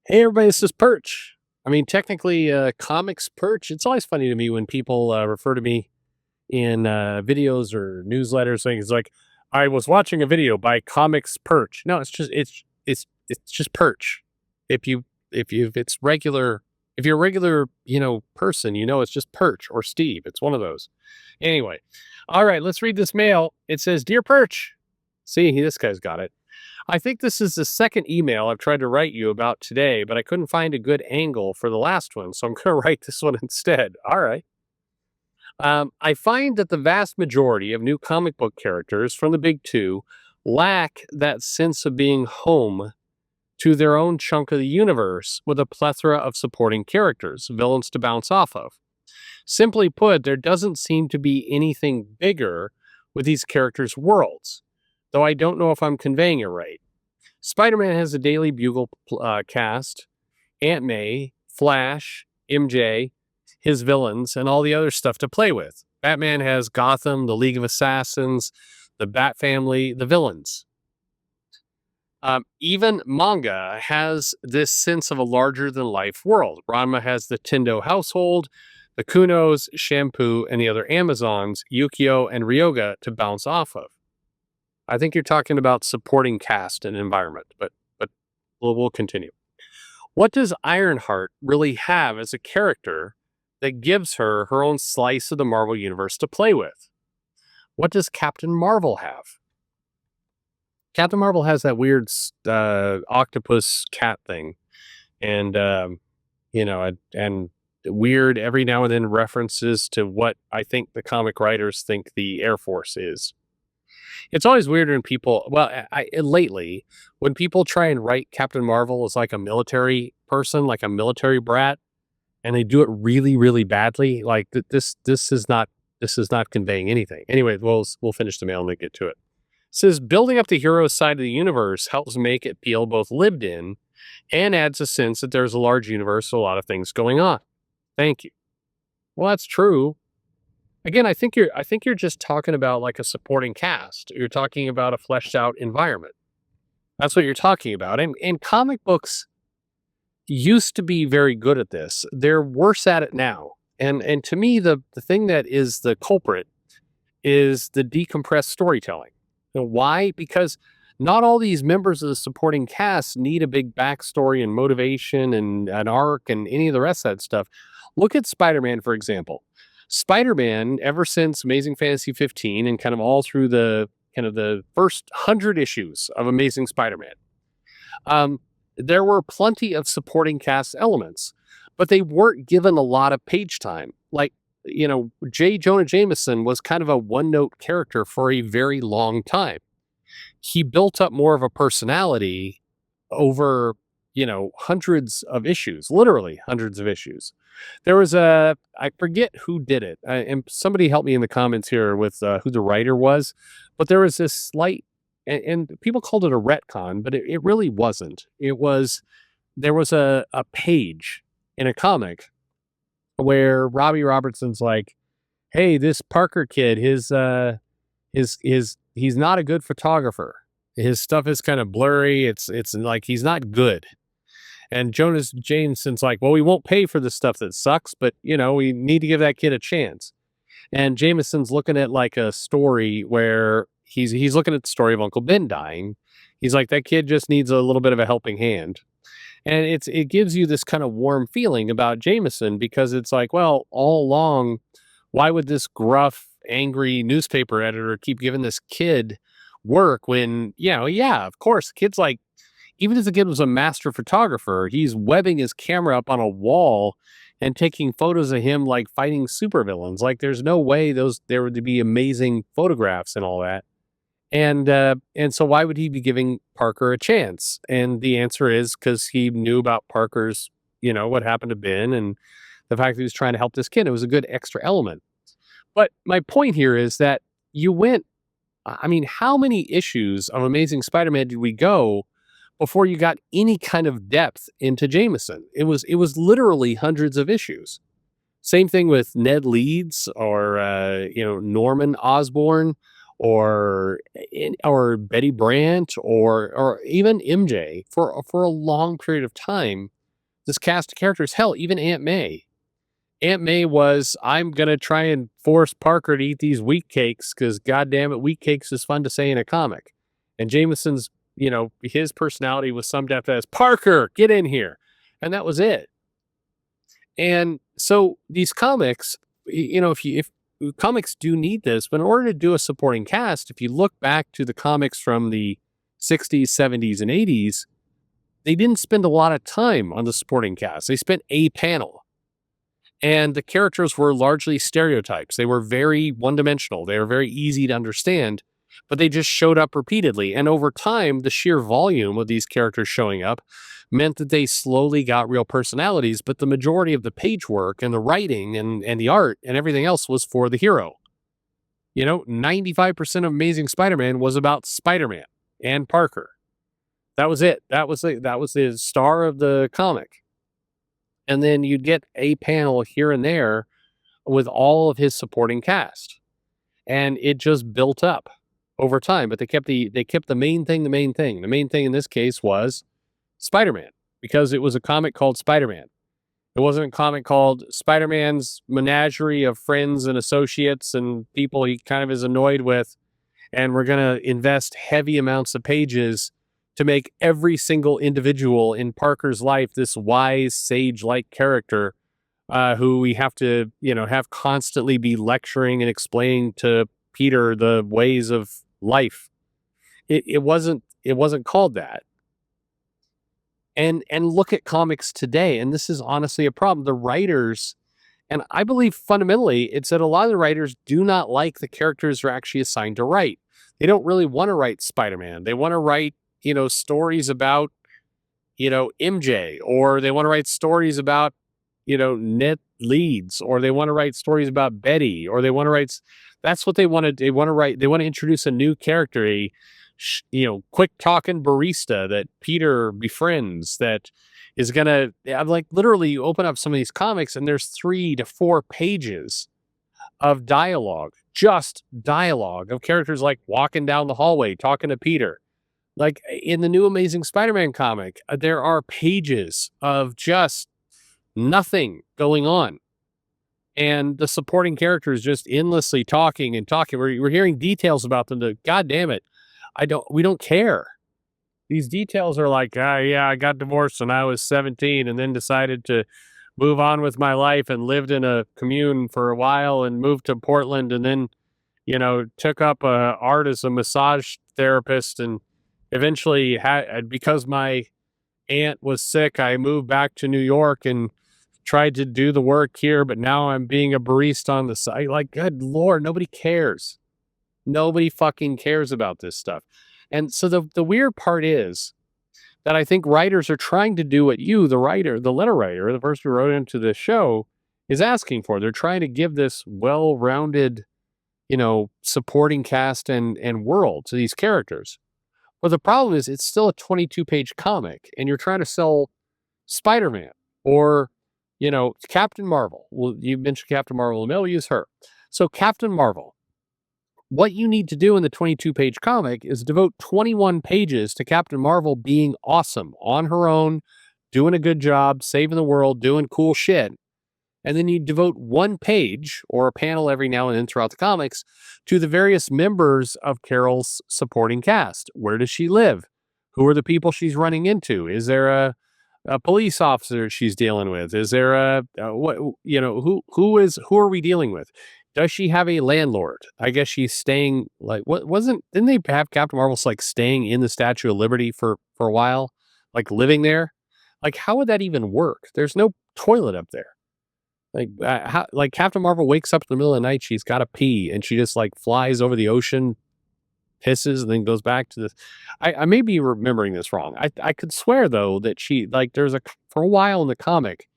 Hey everybody, this is Perch. I mean, technically, comics Perch. It's always funny to me when people refer to me in videos or newsletters, saying it's like, "I was watching a video by Comics Perch." No, it's just Perch. If you if it's regular, if you're a regular, person, it's just Perch or Steve. It's one of those. Anyway, all right, let's read this mail. It says, "Dear Perch." See, this guy's got it. I think this is the second email I've tried to write you about today, but I couldn't find a good angle for the last one, so I'm going to write this one instead. All right. I find that the vast majority of new comic book characters from the big two lack that sense of being home to their own chunk of the universe with a plethora of supporting characters, villains to bounce off of. Simply put, there doesn't seem to be anything bigger with these characters' worlds, though I don't know if I'm conveying it right. Spider Man has a Daily Bugle cast, Aunt May, Flash, MJ, his villains, and all the other stuff to play with. Batman has Gotham, the League of Assassins, the Bat Family, the villains. Even manga has this sense of a larger than life world. Ranma has the Tendo household, the Kunos, Shampoo, and the other Amazons, Yukio and Ryoga to bounce off of. I think you're talking about supporting cast and environment, but we'll continue. What does Ironheart really have as a character that gives her her own slice of the Marvel universe to play with? What does Captain Marvel have? Captain Marvel has that weird octopus cat thing, and and weird every now and then references to what I think the comic writers think the Air Force is. It's always weird when people, well, lately, when people try and write Captain Marvel as like a military person, like a military brat, and they do it really, really badly. Like this is not conveying anything. Anyway, we'll finish the mail and then get to it. It says building up the hero's side of the universe helps make it feel both lived in and adds a sense that there's a large universe, a lot of things going on. Thank you. Well, that's true. Again, I think you're just talking about like a supporting cast. You're talking about a fleshed out environment. That's what you're talking about. And comic books used to be very good at this. They're worse at it now. And to me, the thing that is the culprit is the decompressed storytelling. Why? Because not all these members of the supporting cast need a big backstory and motivation and an arc and any of the rest of that stuff. Look at Spider-Man, for example. Spider-Man, ever since Amazing Fantasy 15 and kind of all through the kind of the first 100 issues of Amazing Spider-Man, there were plenty of supporting cast elements, but they weren't given a lot of page time. Like, J. Jonah Jameson was kind of a one-note character for a very long time. He built up more of a personality over, hundreds of issues, literally hundreds of issues. There was I forget who did it, and somebody help me in the comments here with who the writer was, but there was this slight, and people called it a retcon, but it really wasn't. There was a page in a comic where Robbie Robertson's like, "Hey, this Parker kid, he's not a good photographer. His stuff is kind of blurry. It's like he's not good." And Jonas Jameson's like, "Well, we won't pay for the stuff that sucks, but we need to give that kid a chance." And Jameson's looking at like a story where he's looking at the story of Uncle Ben dying. He's like, that kid just needs a little bit of a helping hand. And it gives you this kind of warm feeling about Jameson because it's like, well, all along, why would this gruff, angry newspaper editor keep giving this kid work when, yeah, of course, the kid's like, even if the kid was a master photographer, he's webbing his camera up on a wall and taking photos of him like fighting supervillains. Like there's no way there would be amazing photographs and all that. And so why would he be giving Parker a chance? And the answer is because he knew about Parker's, what happened to Ben and the fact that he was trying to help this kid. It was a good extra element. But my point here is that how many issues of Amazing Spider-Man did we go before you got any kind of depth into Jameson? It was literally hundreds of issues. Same thing with Ned Leeds or Norman Osborn or Betty Brant or even MJ for a long period of time. this cast of characters. Hell, even Aunt May. Aunt May was, I'm gonna try and force Parker to eat these wheat cakes because goddamn it, wheat cakes is fun to say in a comic. And Jameson's, his personality was summed up as Parker, get in here. And that was it. And so these comics, if comics do need this, but in order to do a supporting cast, if you look back to the comics from the 60s, 70s, and 80s, they didn't spend a lot of time on the supporting cast. They spent a panel. And the characters were largely stereotypes. They were very one-dimensional. They were very easy to understand, but they just showed up repeatedly. And over time, the sheer volume of these characters showing up meant that they slowly got real personalities, but the majority of the page work and the writing and the art and everything else was for the hero. 95% of Amazing Spider-Man was about Spider-Man and Parker. That was it. That was the star of the comic. And then you'd get a panel here and there with all of his supporting cast. And it just built up over time. But they kept the main thing the main thing. The main thing in this case was Spider-Man, because it was a comic called Spider-Man. It wasn't a comic called Spider-Man's menagerie of friends and associates and people he kind of is annoyed with. And we're going to invest heavy amounts of pages to make every single individual in Parker's life this wise, sage-like character who we have to, have constantly be lecturing and explaining to Peter the ways of life. It wasn't called that. And look at comics today, and this is honestly a problem. The writers, and I believe fundamentally, it's that a lot of the writers do not like the characters they're actually assigned to write. They don't really want to write Spider-Man. They want to write stories about, MJ, or they want to write stories about, Ned Leeds, or they want to write stories about Betty, or they want to write, that's what they want to, they want to write, they want to introduce a new character, a, quick talking barista that Peter befriends that is going to, I'm like, literally you open up some of these comics and there's 3 to 4 pages of dialogue, just dialogue of characters like walking down the hallway, talking to Peter. Like in the new Amazing Spider-Man comic, there are pages of just nothing going on. And the supporting characters just endlessly talking and talking. We're hearing details about them that, God damn it, we don't care. These details are like, yeah, I got divorced when I was 17 and then decided to move on with my life and lived in a commune for a while and moved to Portland and then, took up art as a massage therapist and eventually because my aunt was sick, I moved back to New York and tried to do the work here, but now I'm being a barista on the side. Like, good Lord, nobody cares. Nobody fucking cares about this stuff. And so the weird part is that I think writers are trying to do what you, the writer, the letter writer, the person who wrote into this show, is asking for. They're trying to give this well-rounded, supporting cast and world to these characters. But the problem is it's still a 22-page comic, and you're trying to sell Spider-Man or, Captain Marvel. Well, you mentioned Captain Marvel, and we'll use her. So Captain Marvel, what you need to do in the 22-page comic is devote 21 pages to Captain Marvel being awesome on her own, doing a good job, saving the world, doing cool shit. And then you devote 1 page or a panel every now and then throughout the comics to the various members of Carol's supporting cast. Where does she live? Who are the people she's running into? Is there a police officer she's dealing with? Is there who are we dealing with? Does she have a landlord? I guess she's staying didn't they have Captain Marvel's like staying in the Statue of Liberty for a while? Like living there? Like how would that even work? There's no toilet up there. Like Captain Marvel wakes up in the middle of the night, she's got to pee, and she just like flies over the ocean, pisses, and then goes back to this. I may be remembering this wrong. I could swear though that she for a while in the comic,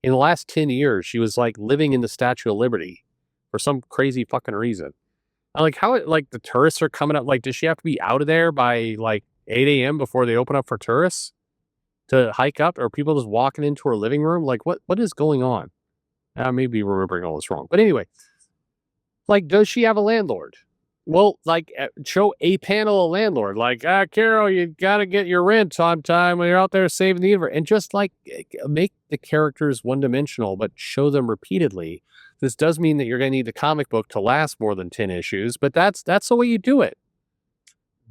in the last 10 years, she was like living in the Statue of Liberty for some crazy fucking reason. I'm like, the tourists are coming up. Like, does she have to be out of there by like 8 a.m. before they open up for tourists to hike up? Or people just walking into her living room? Like, what is going on? I may be remembering all this wrong. But anyway, like, does she have a landlord? Well, like, show a panel of landlord, like, Carol, you gotta get your rent on time when you're out there saving the universe, and just like make the characters one dimensional, but show them repeatedly. This does mean that you're going to need the comic book to last more than 10 issues, but that's the way you do it.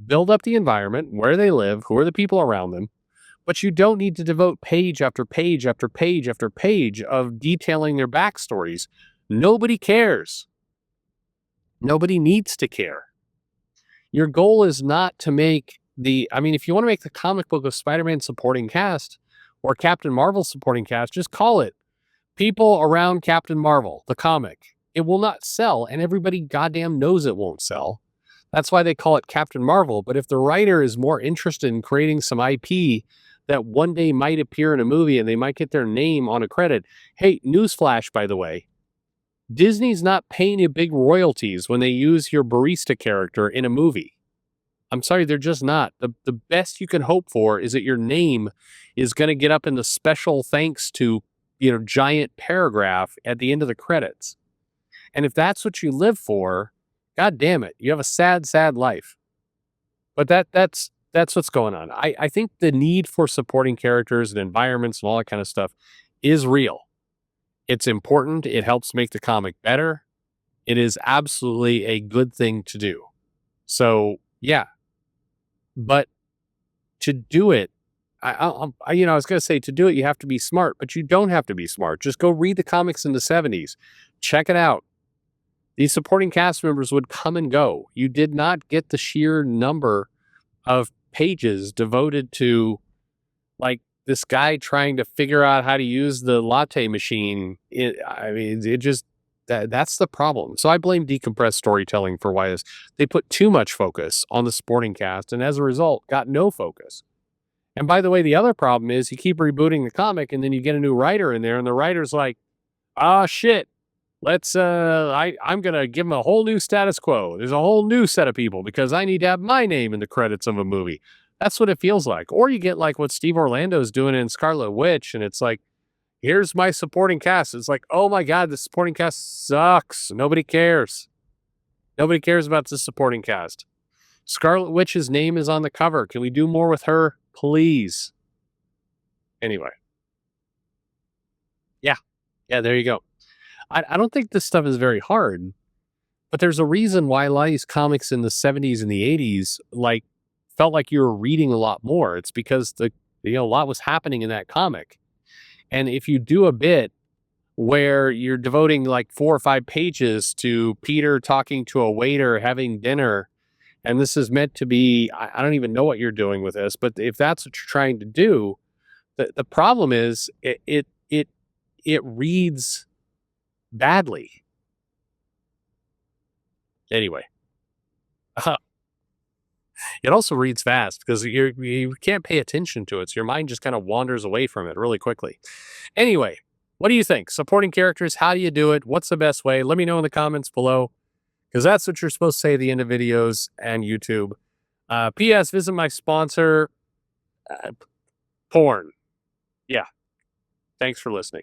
Build up the environment, where they live, who are the people around them, but you don't need to devote page after page after page after page of detailing their backstories. Nobody cares. Nobody needs to care. Your goal is not to make if you want to make the comic book of Spider-Man supporting cast or Captain Marvel supporting cast, just call it People Around Captain Marvel, the comic. It will not sell, and everybody goddamn knows it won't sell. That's why they call it Captain Marvel. But if the writer is more interested in creating some IP that one day might appear in a movie and they might get their name on a credit, hey, newsflash, by the way, Disney's not paying you big royalties when they use your barista character in a movie. I'm sorry, they're just not. The best you can hope for is that your name is going to get up in the special thanks to, giant paragraph at the end of the credits. And if that's what you live for, God damn it, you have a sad, sad life. But that's what's going on. I think the need for supporting characters and environments and all that kind of stuff is real. It's important. It helps make the comic better. It is absolutely a good thing to do. So, yeah. But to do it, I was going to say to do it, you have to be smart, but you don't have to be smart. Just go read the comics in the 70s. Check it out. These supporting cast members would come and go. You did not get the sheer number of pages devoted to, like, this guy trying to figure out how to use the latte machine. That's the problem. So I blame decompressed storytelling for why they put too much focus on the supporting cast, and as a result, got no focus. And by the way, the other problem is you keep rebooting the comic, and then you get a new writer in there, and the writer's like, shit, I'm gonna give him a whole new status quo. There's a whole new set of people because I need to have my name in the credits of a movie. That's what it feels like. Or you get like what Steve Orlando's doing in Scarlet Witch, and it's like, here's my supporting cast. It's like, oh my God, the supporting cast sucks. Nobody cares. Nobody cares about the supporting cast. Scarlet Witch's name is on the cover. Can we do more with her, please? Anyway. Yeah. Yeah, there you go. I don't think this stuff is very hard, but there's a reason why a lot of these comics in the 70s and the 80s, felt like you were reading a lot more. It's because a lot was happening in that comic. And if you do a bit where you're devoting like 4 or 5 pages to Peter talking to a waiter having dinner, and this is meant to be, I don't even know what you're doing with this, but if that's what you're trying to do, the problem is it reads badly. Anyway, it also reads fast because you can't pay attention to it. So your mind just kind of wanders away from it really quickly. Anyway, what do you think? Supporting characters, how do you do it? What's the best way? Let me know in the comments below because that's what you're supposed to say at the end of videos and YouTube. P.S. Visit my sponsor, porn. Yeah. Thanks for listening.